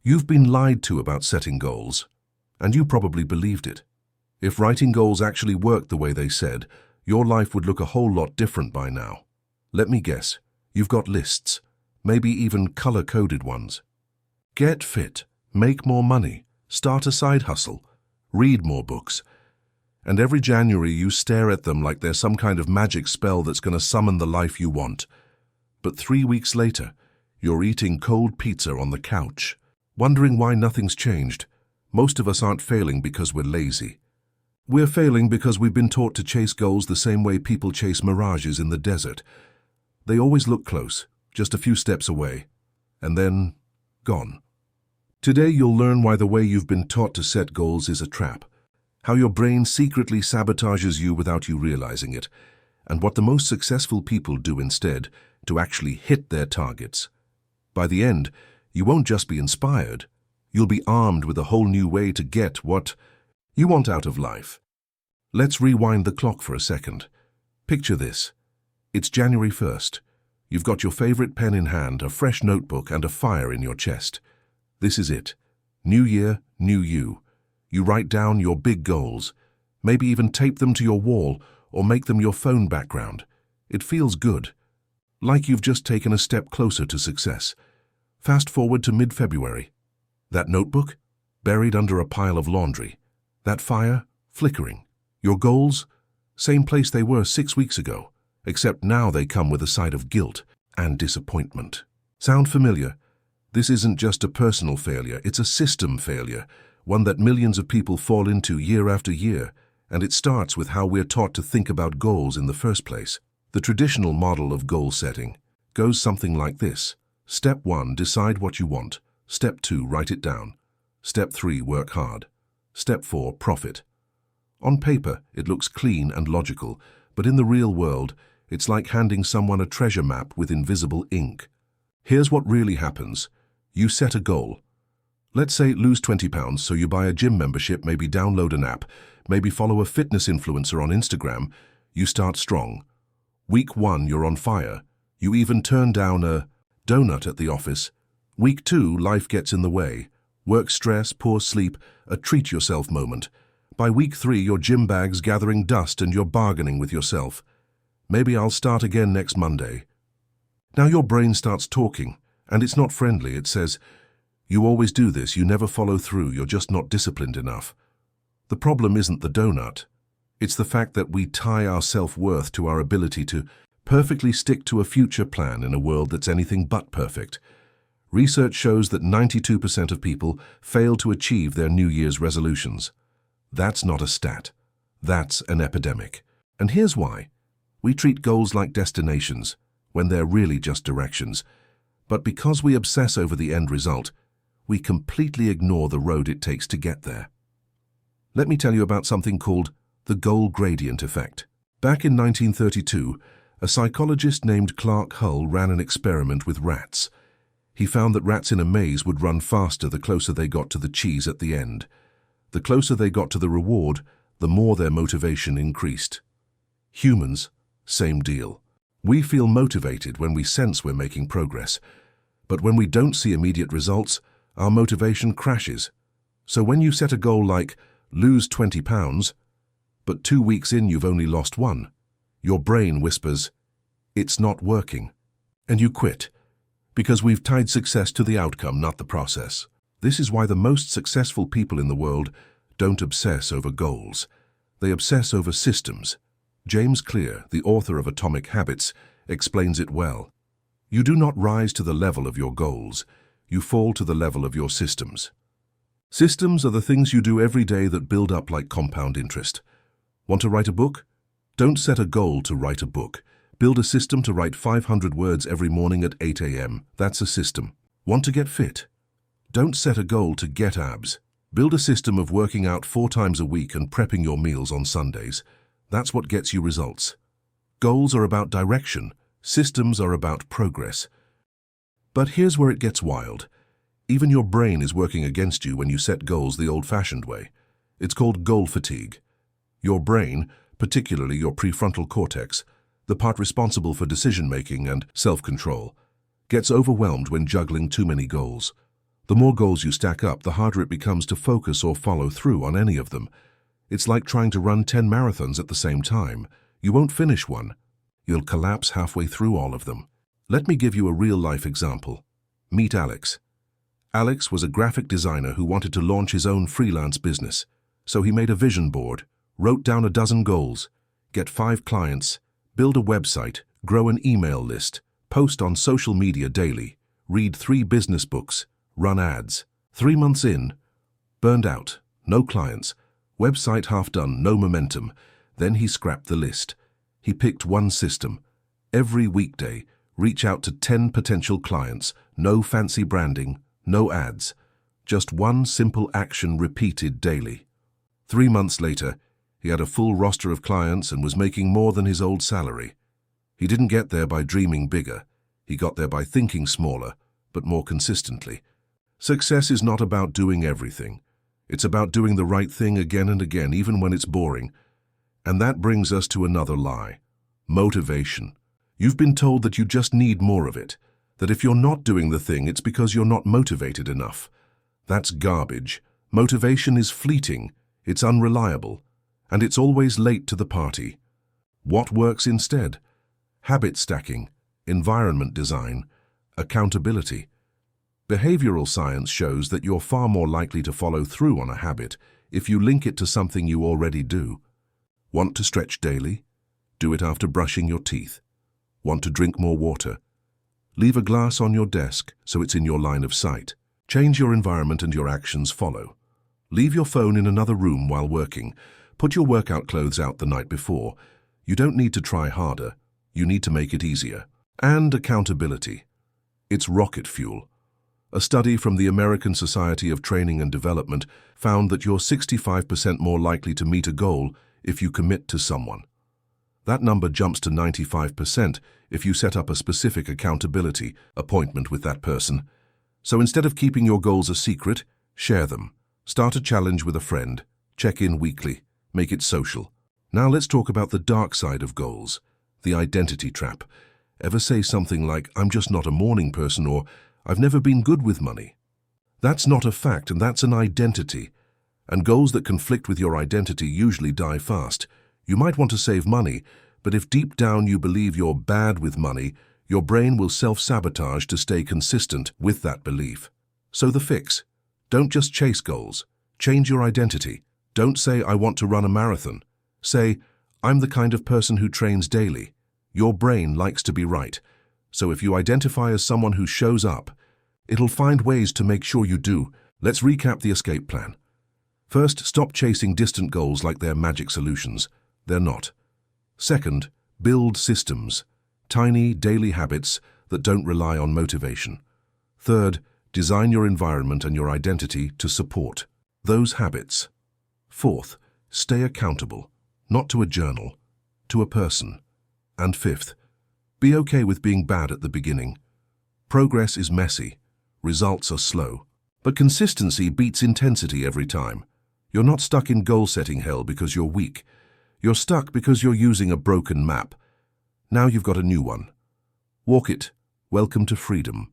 You've been lied to about setting goals, and you probably believed it. If writing goals actually worked the way they said, your life would look a whole lot different by now. Let me guess, you've got lists, maybe even color-coded ones. Get fit, make more money, start a side hustle, read more books. And every January you stare at them like they're some kind of magic spell that's going to summon the life you want. But 3 weeks later, you're eating cold pizza on the couch, wondering why nothing's changed. Most of us aren't failing because we're lazy. We're failing because we've been taught to chase goals the same way people chase mirages in the desert. They always look close, just a few steps away, and then gone. Today you'll learn why the way you've been taught to set goals is a trap, how your brain secretly sabotages you without you realizing it, and what the most successful people do instead to actually hit their targets. By the end, you won't just be inspired, you'll be armed with a whole new way to get what you want out of life. Let's rewind the clock for a second. Picture this. It's January 1st. You've got your favorite pen in hand, a fresh notebook, and a fire in your chest. This is it. New year, new you. You write down your big goals, maybe even tape them to your wall or make them your phone background. It feels good, like you've just taken a step closer to success. Fast forward to mid-February. That notebook, buried under a pile of laundry. That fire, flickering. Your goals, same place they were 6 weeks ago, except now they come with a side of guilt and disappointment. Sound familiar? This isn't just a personal failure, it's a system failure, one that millions of people fall into year after year, and it starts with how we're taught to think about goals in the first place. The traditional model of goal setting goes something like this. Step 1, decide what you want. Step 2, write it down. Step 3, work hard. Step 4, profit. On paper, it looks clean and logical, but in the real world, it's like handing someone a treasure map with invisible ink. Here's what really happens. You set a goal. Let's say lose 20 pounds, so you buy a gym membership, maybe download an app, maybe follow a fitness influencer on Instagram. You start strong. Week 1, you're on fire. You even turn down a donut at the office. Week 2, life gets in the way. Work stress, poor sleep, a treat yourself moment. By week 3, your gym bag's gathering dust and you're bargaining with yourself. Maybe I'll start again next Monday. Now your brain starts talking, and it's not friendly. It says, you always do this, you never follow through, you're just not disciplined enough. The problem isn't the donut. It's the fact that we tie our self-worth to our ability to perfectly stick to a future plan in a world that's anything but perfect. Research shows that 92% of people fail to achieve their New Year's resolutions. That's not a stat. That's an epidemic. And here's why. We treat goals like destinations, when they're really just directions. But because we obsess over the end result, we completely ignore the road it takes to get there. Let me tell you about something called the goal gradient effect. Back in 1932, a psychologist named Clark Hull ran an experiment with rats. He found that rats in a maze would run faster the closer they got to the cheese at the end. The closer they got to the reward, the more their motivation increased. Humans, same deal. We feel motivated when we sense we're making progress. But when we don't see immediate results, our motivation crashes. So when you set a goal like, lose 20 pounds, but 2 weeks in you've only lost 1, your brain whispers, it's not working. And you quit, because we've tied success to the outcome, not the process. This is why the most successful people in the world don't obsess over goals. They obsess over systems. James Clear, the author of Atomic Habits, explains it well. You do not rise to the level of your goals. You fall to the level of your systems. Systems are the things you do every day that build up like compound interest. Want to write a book? Don't set a goal to write a book. Build a system to write 500 words every morning at 8 a.m. That's a system. Want to get fit? Don't set a goal to get abs. Build a system of working out 4 times a week and prepping your meals on Sundays. That's what gets you results. Goals are about direction. Systems are about progress. But here's where it gets wild. Even your brain is working against you when you set goals the old-fashioned way. It's called goal fatigue. Your brain, particularly your prefrontal cortex, the part responsible for decision-making and self-control, gets overwhelmed when juggling too many goals. The more goals you stack up, the harder it becomes to focus or follow through on any of them. It's like trying to run 10 marathons at the same time. You won't finish one. You'll collapse halfway through all of them. Let me give you a real-life example. Meet Alex. Alex was a graphic designer who wanted to launch his own freelance business. So he made a vision board, wrote down a dozen goals, get 5 clients, build a website, grow an email list, post on social media daily, read 3 business books, run ads. 3 months in, burned out, no clients, website half done, no momentum. Then he scrapped the list. He picked one system. Every weekday, reach out to 10 potential clients, no fancy branding, no ads. Just one simple action repeated daily. 3 months later, he had a full roster of clients and was making more than his old salary. He didn't get there by dreaming bigger. He got there by thinking smaller, but more consistently. Success is not about doing everything. It's about doing the right thing again and again, even when it's boring. And that brings us to another lie. Motivation. You've been told that you just need more of it, that if you're not doing the thing, it's because you're not motivated enough. That's garbage. Motivation is fleeting, it's unreliable, and it's always late to the party. What works instead? Habit stacking, environment design, accountability. Behavioral science shows that you're far more likely to follow through on a habit if you link it to something you already do. Want to stretch daily? Do it after brushing your teeth. Want to drink more water? Leave a glass on your desk so it's in your line of sight. Change your environment and your actions follow. Leave your phone in another room while working. Put your workout clothes out the night before. You don't need to try harder. You need to make it easier. And accountability. It's rocket fuel. A study from the American Society of Training and Development found that you're 65% more likely to meet a goal if you commit to someone. That number jumps to 95% if you set up a specific accountability appointment with that person. So instead of keeping your goals a secret, share them. Start a challenge with a friend. Check in weekly. Make it social. Now let's talk about the dark side of goals, the identity trap. Ever say something like, "I'm just not a morning person," or "I've never been good with money"? That's not a fact, and that's an identity. And goals that conflict with your identity usually die fast. You might want to save money, but if deep down you believe you're bad with money, your brain will self-sabotage to stay consistent with that belief. So the fix: don't just chase goals. Change your identity. Don't say, "I want to run a marathon." Say, "I'm the kind of person who trains daily." Your brain likes to be right. So if you identify as someone who shows up, it'll find ways to make sure you do. Let's recap the escape plan. First, stop chasing distant goals like they're magic solutions. They're not. Second, build systems, tiny daily habits that don't rely on motivation. Third, design your environment and your identity to support those habits. Fourth, stay accountable, not to a journal, to a person. And fifth, be okay with being bad at the beginning. Progress is messy, results are slow, but consistency beats intensity every time. You're not stuck in goal-setting hell because you're weak. You're stuck because you're using a broken map. Now you've got a new one. Walk it. Welcome to freedom.